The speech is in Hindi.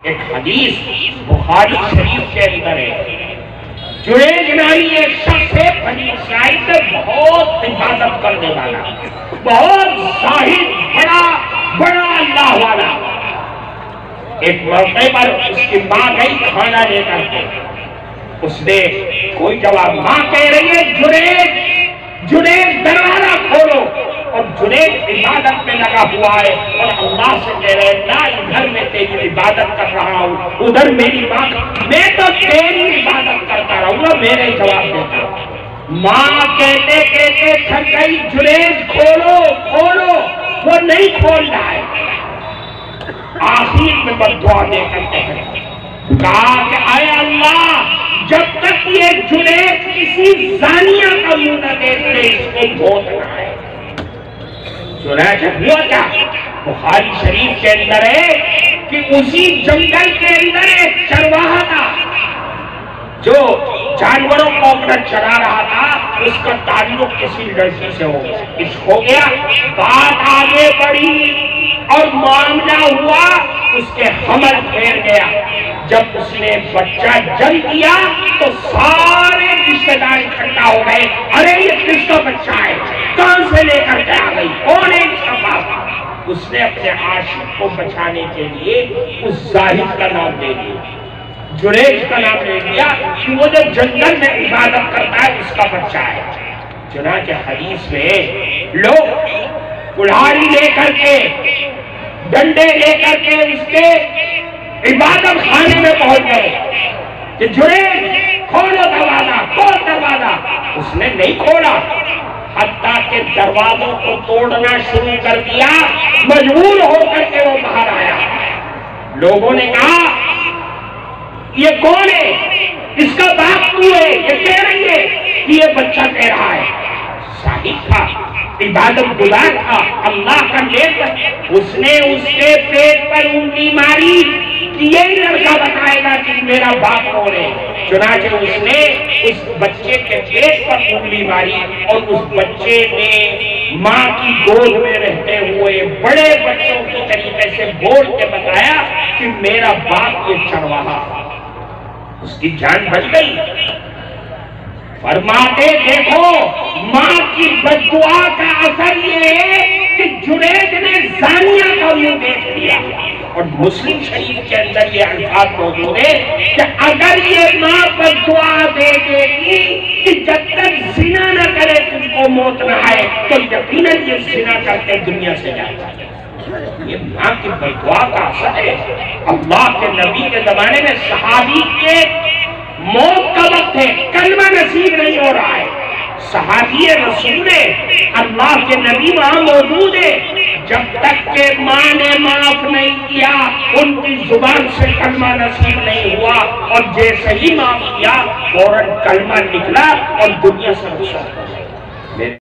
एक हदीस बुखारी शरीफ के अंदर है, जुरैज नामी एक शख्स है बनी इस्राइल में, बहुत इबादत करने वाला, बहुत जाहिद, बड़ा अल्लाह वाला। एक मौके पर उसकी माँ गई खाना लेकर के, उसने कोई जवाब, माँ कह रही है जुरैज दरवाजा खोलो, और जुरैज इबादत में लगा हुआ है और अल्लाह से कह रहे हैं ना, इधर मैं तेरी इबादत कर रहा हूँ, उधर मेरी माँ, मैं तो तेरी इबादत करता रहूंगा, मेरे जवाब देता हूँ। माँ कहते कहते थक गई, जुरैज खोलो, वो नहीं खोल रहा है। आखिर में बद्दुआ देकर कहा कि आए अल्लाह, जब तक ये जुरैज किसी जानिया का मुंह न देखते इसको भोगना है। जुरैज हुआ क्या? बुखारी शरीफ के अंदर है कि उसी जंगल के अंदर एक चरवाहा था जो जानवरों को अपना चरा रहा था, उसका ताल्लुक किसी लड़की से हो गया। बात आगे बढ़ी और मामला हुआ, उसके हमल फैल गया। जब उसने बच्चा जन्म दिया तो सारे रिश्तेदार इकट्ठा हो गए, अरे ये किसका बच्चा है, कहां से लेकर के आ गई, कौन है इसका बाप? उसने अपने आशिक को बचाने के लिए उस जाहिद का नाम ले लिया, जुरैज का नाम ले लिया कि वो जो जंगल में इबादत करता है उसका बच्चा है। चुनांचे हदीस में लोग कुल्हाड़ी लेकर के, डंडे लेकर के उसके इबादत खाने में पहुंच गए कि जुरैज खोलो दरवाजा, खोल दरवाजा। उसने नहीं खोला, हत्ता के दरवाजों को तोड़ना शुरू कर दिया, मजबूर होकर के वो बाहर आया। लोगों ने कहा ये कौन है, इसका बाप तू है, ये कह रही है कि ये बच्चा कह रहा है। साहिब था, इबादत गुजार था, अल्लाह का नेक। उसने उसके पेट पर उंगली मारी कि यही लड़का बताएगा कि मेरा बाप कौन है। चुनांचे उसने उस बच्चे के पेट पर उंगली मारी और उस बच्चे ने माँ की गोद में रहते हुए बड़े बच्चों की तरीके से बोल के बताया कि मेरा बाप ये चरवाहा। उसकी जान बच गई। फरमाते देखो, माँ की बद्दुआ का असर ये है कि जुरैज ने जानिया का मुंह देख लिया। और मुस्लिम शरीफ के अंदर ये अल्फाज मौजूद है कि अगर ये माँ बद्दुआ दे देगी कि जब तक जिना न करे तुमको मौत न आए, तो यकीनन ये जिना करके दुनिया से जाएगा। ये माँ की बद्दुआ का असर है। अल्लाह के नबी के जमाने में सहाबी के मौत का वक्त है, कलमा नसीब नहीं हो रहा है, सहाबी रसूल अल्लाह के नबी वहां मौजूद है। जब तक के माँ ने माफ नहीं किया, उनकी जुबान से कलमा नसीब नहीं हुआ, और जैसे ही माफ किया फौरन कलमा निकला और दुनिया से रुखसत हो गया।